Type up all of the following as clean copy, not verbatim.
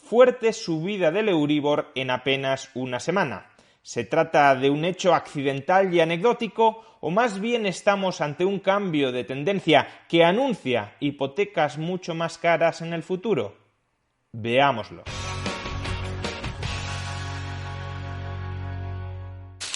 fuerte subida del Euribor en apenas una semana. ¿Se trata de un hecho accidental y anecdótico o más bien estamos ante un cambio de tendencia que anuncia hipotecas mucho más caras en el futuro? Veámoslo.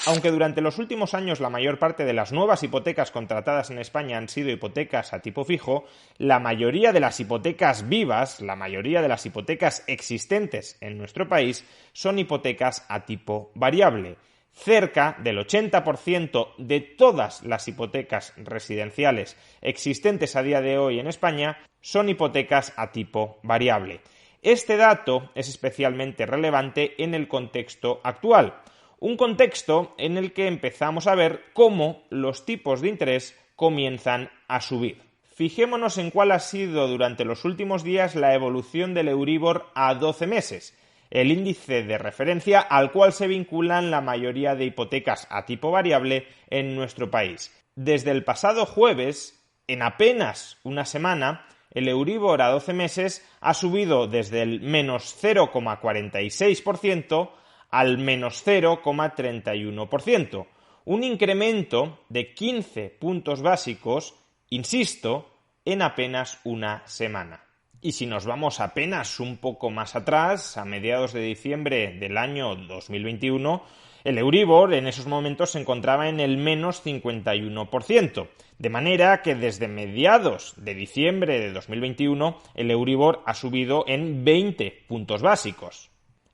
Aunque durante los últimos años la mayor parte de las nuevas hipotecas contratadas en España han sido hipotecas a tipo fijo, la mayoría de las hipotecas vivas, la mayoría de las hipotecas existentes en nuestro país, son hipotecas a tipo variable. Cerca del 80% de todas las hipotecas residenciales existentes a día de hoy en España son hipotecas a tipo variable. Este dato es especialmente relevante en el contexto actual. Un contexto en el que empezamos a ver cómo los tipos de interés comienzan a subir. Fijémonos en cuál ha sido durante los últimos días la evolución del Euribor a 12 meses, el índice de referencia al cual se vinculan la mayoría de hipotecas a tipo variable en nuestro país. Desde el pasado jueves, en apenas una semana, el Euribor a 12 meses ha subido desde el menos 0,46% al menos 0,31%, un incremento de 15 puntos básicos, insisto, en apenas una semana. Y si nos vamos apenas un poco más atrás, a mediados de diciembre del año 2021, el Euribor en esos momentos se encontraba en el menos 51%, de manera que desde mediados de diciembre de 2021 el Euribor ha subido en 20 puntos básicos.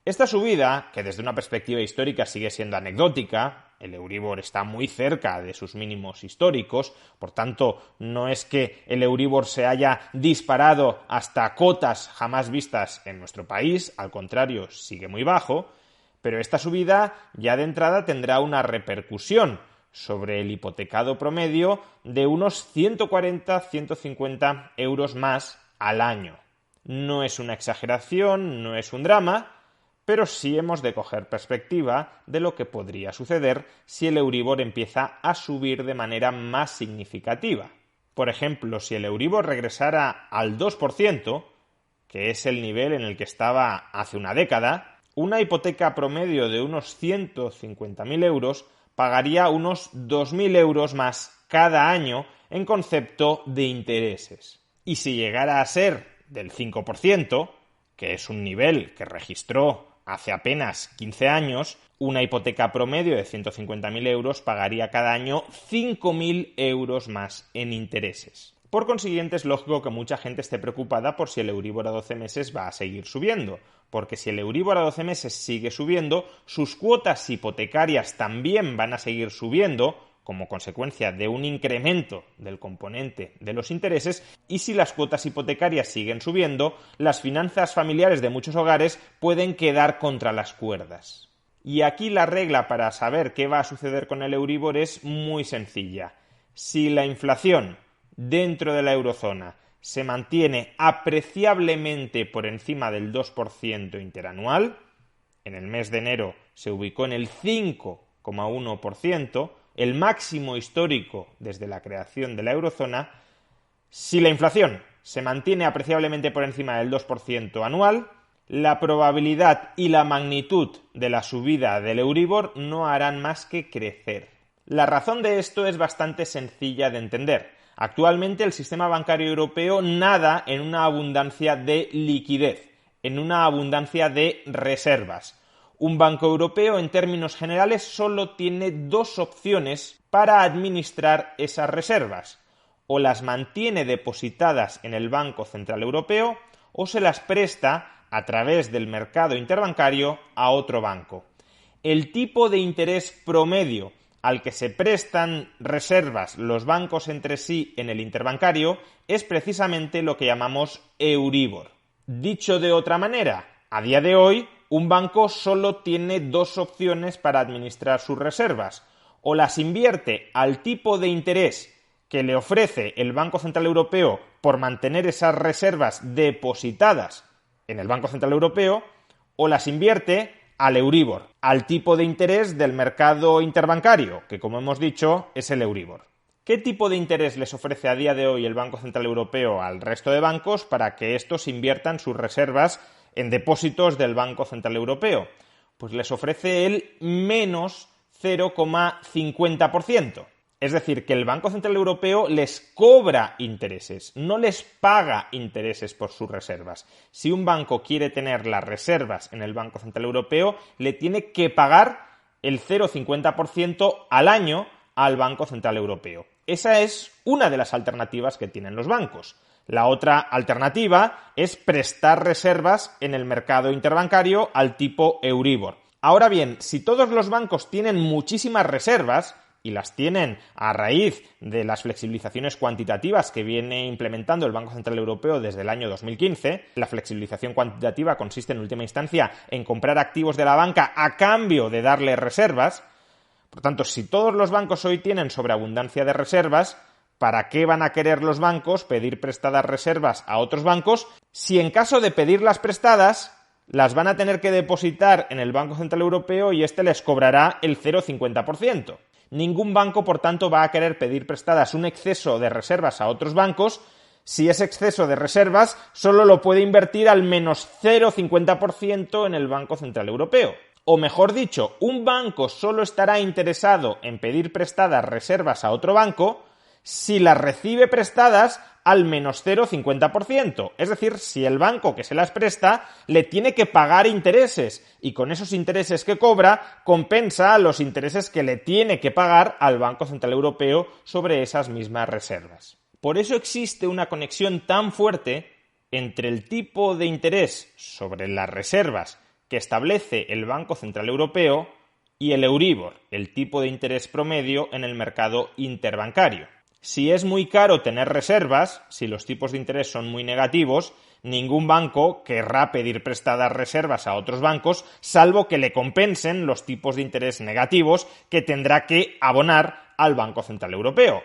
Esta subida, que desde una perspectiva histórica sigue siendo anecdótica, el Euribor está muy cerca de sus mínimos históricos, por tanto, no es que el Euribor se haya disparado hasta cotas jamás vistas en nuestro país, al contrario, sigue muy bajo, pero esta subida ya de entrada tendrá una repercusión sobre el hipotecado promedio de unos 140-150 euros más al año. No es una exageración, no es un drama, pero sí hemos de coger perspectiva de lo que podría suceder si el Euribor empieza a subir de manera más significativa. Por ejemplo, si el Euribor regresara al 2%, que es el nivel en el que estaba hace una década, una hipoteca promedio de unos 150.000 euros pagaría unos 2.000 euros más cada año en concepto de intereses. Y si llegara a ser del 5%, que es un nivel que registró hace apenas 15 años, una hipoteca promedio de 150.000 euros pagaría cada año 5.000 euros más en intereses. Por consiguiente, es lógico que mucha gente esté preocupada por si el Euribor a 12 meses va a seguir subiendo, porque si el Euribor a 12 meses sigue subiendo, sus cuotas hipotecarias también van a seguir subiendo, como consecuencia de un incremento del componente de los intereses, y si las cuotas hipotecarias siguen subiendo, las finanzas familiares de muchos hogares pueden quedar contra las cuerdas. Y aquí la regla para saber qué va a suceder con el Euribor es muy sencilla. Si la inflación dentro de la eurozona se mantiene apreciablemente por encima del 2% interanual, en el mes de enero se ubicó en el 5,1%, el máximo histórico desde la creación de la eurozona. Si la inflación se mantiene apreciablemente por encima del 2% anual, la probabilidad y la magnitud de la subida del Euribor no harán más que crecer. La razón de esto es bastante sencilla de entender. Actualmente el sistema bancario europeo nada en una abundancia de liquidez, en una abundancia de reservas. Un banco europeo, en términos generales, solo tiene dos opciones para administrar esas reservas. O las mantiene depositadas en el Banco Central Europeo o se las presta a través del mercado interbancario a otro banco. El tipo de interés promedio al que se prestan reservas los bancos entre sí en el interbancario es precisamente lo que llamamos Euribor. Dicho de otra manera, a día de hoy, un banco solo tiene dos opciones para administrar sus reservas. O las invierte al tipo de interés que le ofrece el Banco Central Europeo por mantener esas reservas depositadas en el Banco Central Europeo, o las invierte al Euribor, al tipo de interés del mercado interbancario, que como hemos dicho es el Euribor. ¿Qué tipo de interés les ofrece a día de hoy el Banco Central Europeo al resto de bancos para que estos inviertan sus reservas en depósitos del Banco Central Europeo? Pues les ofrece el menos 0,50%. Es decir, que el Banco Central Europeo les cobra intereses, no les paga intereses por sus reservas. Si un banco quiere tener las reservas en el Banco Central Europeo, le tiene que pagar el 0,50% al año al Banco Central Europeo. Esa es una de las alternativas que tienen los bancos. La otra alternativa es prestar reservas en el mercado interbancario al tipo Euribor. Ahora bien, si todos los bancos tienen muchísimas reservas, y las tienen a raíz de las flexibilizaciones cuantitativas que viene implementando el Banco Central Europeo desde el año 2015. La flexibilización cuantitativa consiste en última instancia en comprar activos de la banca a cambio de darle reservas. Por tanto, si todos los bancos hoy tienen sobreabundancia de reservas, ¿para qué van a querer los bancos pedir prestadas reservas a otros bancos si en caso de pedirlas prestadas las van a tener que depositar en el Banco Central Europeo y este les cobrará el 0,50%? Ningún banco, por tanto, va a querer pedir prestadas un exceso de reservas a otros bancos si ese exceso de reservas solo lo puede invertir al menos 0,50% en el Banco Central Europeo. O mejor dicho, un banco solo estará interesado en pedir prestadas reservas a otro banco si las recibe prestadas al menos 0,50%. Es decir, si el banco que se las presta le tiene que pagar intereses y con esos intereses que cobra compensa los intereses que le tiene que pagar al Banco Central Europeo sobre esas mismas reservas. Por eso existe una conexión tan fuerte entre el tipo de interés sobre las reservas que establece el Banco Central Europeo y el Euribor, el tipo de interés promedio en el mercado interbancario. Si es muy caro tener reservas, si los tipos de interés son muy negativos, ningún banco querrá pedir prestadas reservas a otros bancos, salvo que le compensen los tipos de interés negativos que tendrá que abonar al Banco Central Europeo.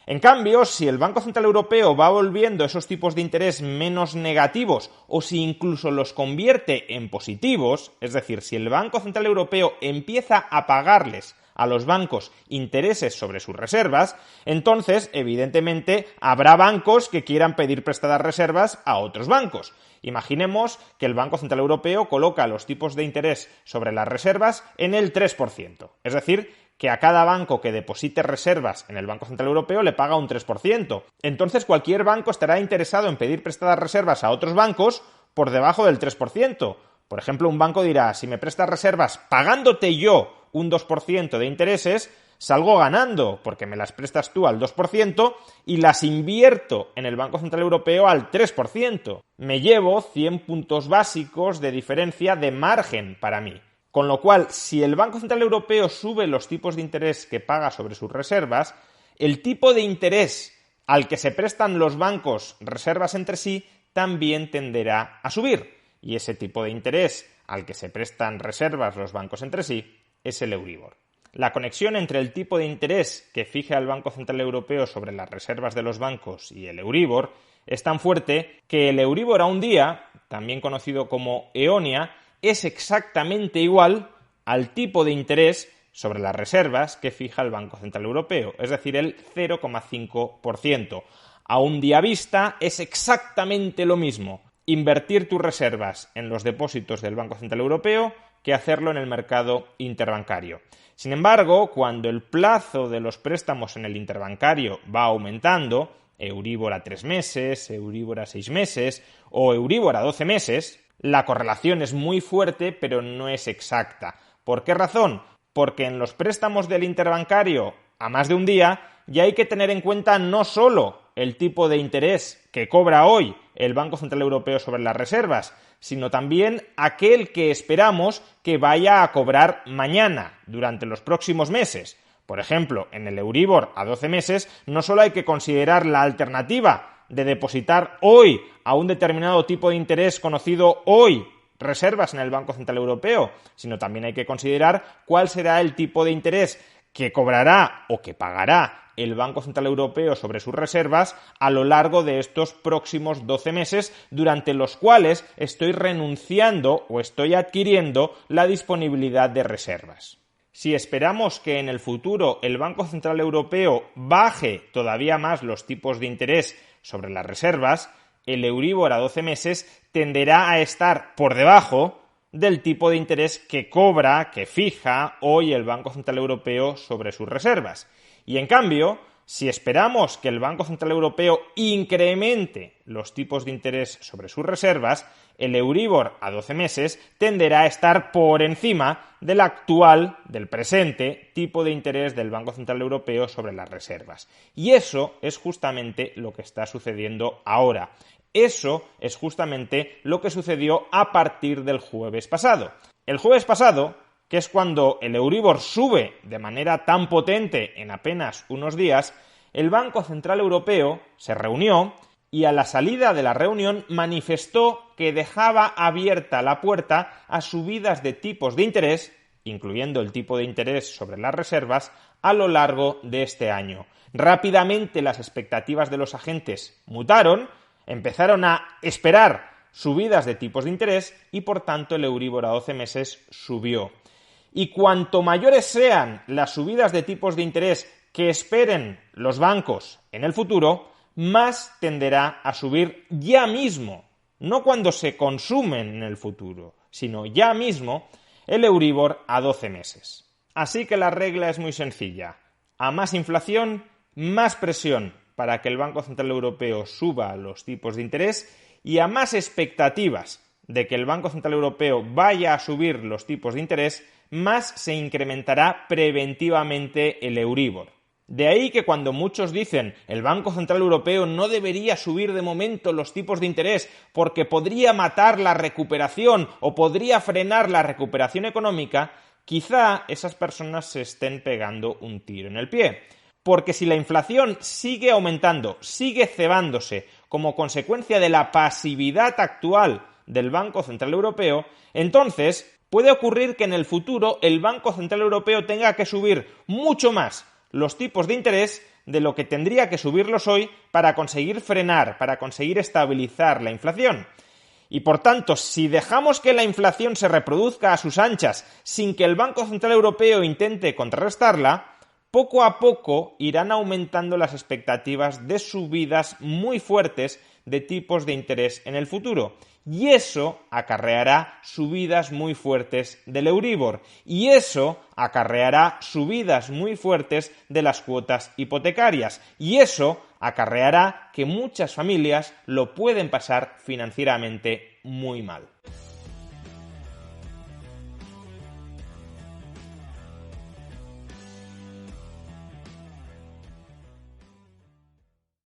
En cambio, si el Banco Central Europeo va volviendo esos tipos de interés menos negativos o si incluso los convierte en positivos, es decir, si el Banco Central Europeo empieza a pagarles a los bancos intereses sobre sus reservas, entonces, evidentemente, habrá bancos que quieran pedir prestadas reservas a otros bancos. Imaginemos que el Banco Central Europeo coloca los tipos de interés sobre las reservas en el 3%. Es decir, que a cada banco que deposite reservas en el Banco Central Europeo le paga un 3%. Entonces, cualquier banco estará interesado en pedir prestadas reservas a otros bancos por debajo del 3%. Por ejemplo, un banco dirá, si me prestas reservas pagándote yo un 2% de intereses, salgo ganando porque me las prestas tú al 2% y las invierto en el Banco Central Europeo al 3%. Me llevo 100 puntos básicos de diferencia de margen para mí. Con lo cual, si el Banco Central Europeo sube los tipos de interés que paga sobre sus reservas, el tipo de interés al que se prestan los bancos reservas entre sí también tenderá a subir. Y ese tipo de interés al que se prestan reservas los bancos entre sí es el Euribor. La conexión entre el tipo de interés que fija el Banco Central Europeo sobre las reservas de los bancos y el Euribor es tan fuerte que el Euribor a un día, también conocido como EONIA, es exactamente igual al tipo de interés sobre las reservas que fija el Banco Central Europeo, es decir, el 0,5%. A un día vista es exactamente lo mismo invertir tus reservas en los depósitos del Banco Central Europeo que hacerlo en el mercado interbancario. Sin embargo, cuando el plazo de los préstamos en el interbancario va aumentando, Euribor a 3 meses, Euribor a 6 meses o Euribor a 12 meses, la correlación es muy fuerte, pero no es exacta. ¿Por qué razón? Porque en los préstamos del interbancario a más de un día ya hay que tener en cuenta no solo el tipo de interés que cobra hoy el Banco Central Europeo sobre las reservas, sino también aquel que esperamos que vaya a cobrar mañana, durante los próximos meses. Por ejemplo, en el Euribor a 12 meses no solo hay que considerar la alternativa de depositar hoy a un determinado tipo de interés conocido hoy reservas en el Banco Central Europeo, sino también hay que considerar cuál será el tipo de interés que cobrará o que pagará el Banco Central Europeo sobre sus reservas a lo largo de estos próximos 12 meses, durante los cuales estoy renunciando o estoy adquiriendo la disponibilidad de reservas. Si esperamos que en el futuro el Banco Central Europeo baje todavía más los tipos de interés sobre las reservas, el Euribor a 12 meses tenderá a estar por debajo del tipo de interés que cobra, que fija hoy el Banco Central Europeo sobre sus reservas. Y en cambio, si esperamos que el Banco Central Europeo incremente los tipos de interés sobre sus reservas, el Euribor a 12 meses tenderá a estar por encima del actual, del presente, tipo de interés del Banco Central Europeo sobre las reservas. Y eso es justamente lo que está sucediendo ahora. Eso es justamente lo que sucedió a partir del jueves pasado. El jueves pasado, que es cuando el Euribor sube de manera tan potente en apenas unos días, el Banco Central Europeo se reunió y a la salida de la reunión manifestó que dejaba abierta la puerta a subidas de tipos de interés, incluyendo el tipo de interés sobre las reservas, a lo largo de este año. Rápidamente las expectativas de los agentes mutaron, empezaron a esperar subidas de tipos de interés y por tanto el Euribor a 12 meses subió. Y cuanto mayores sean las subidas de tipos de interés que esperen los bancos en el futuro, más tenderá a subir ya mismo, no cuando se consumen en el futuro, sino ya mismo el Euribor a 12 meses. Así que la regla es muy sencilla. A más inflación, más presión para que el Banco Central Europeo suba los tipos de interés y a más expectativas de que el Banco Central Europeo vaya a subir los tipos de interés, más se incrementará preventivamente el Euribor. De ahí que cuando muchos dicen el Banco Central Europeo no debería subir de momento los tipos de interés porque podría matar la recuperación o podría frenar la recuperación económica, quizá esas personas se estén pegando un tiro en el pie. Porque si la inflación sigue aumentando, sigue cebándose como consecuencia de la pasividad actual del Banco Central Europeo, entonces puede ocurrir que en el futuro el Banco Central Europeo tenga que subir mucho más los tipos de interés de lo que tendría que subirlos hoy para conseguir frenar, para conseguir estabilizar la inflación. Y por tanto, si dejamos que la inflación se reproduzca a sus anchas sin que el Banco Central Europeo intente contrarrestarla, poco a poco irán aumentando las expectativas de subidas muy fuertes de tipos de interés en el futuro. Y eso acarreará subidas muy fuertes del Euribor. Y eso acarreará subidas muy fuertes de las cuotas hipotecarias. Y eso acarreará que muchas familias lo pueden pasar financieramente muy mal.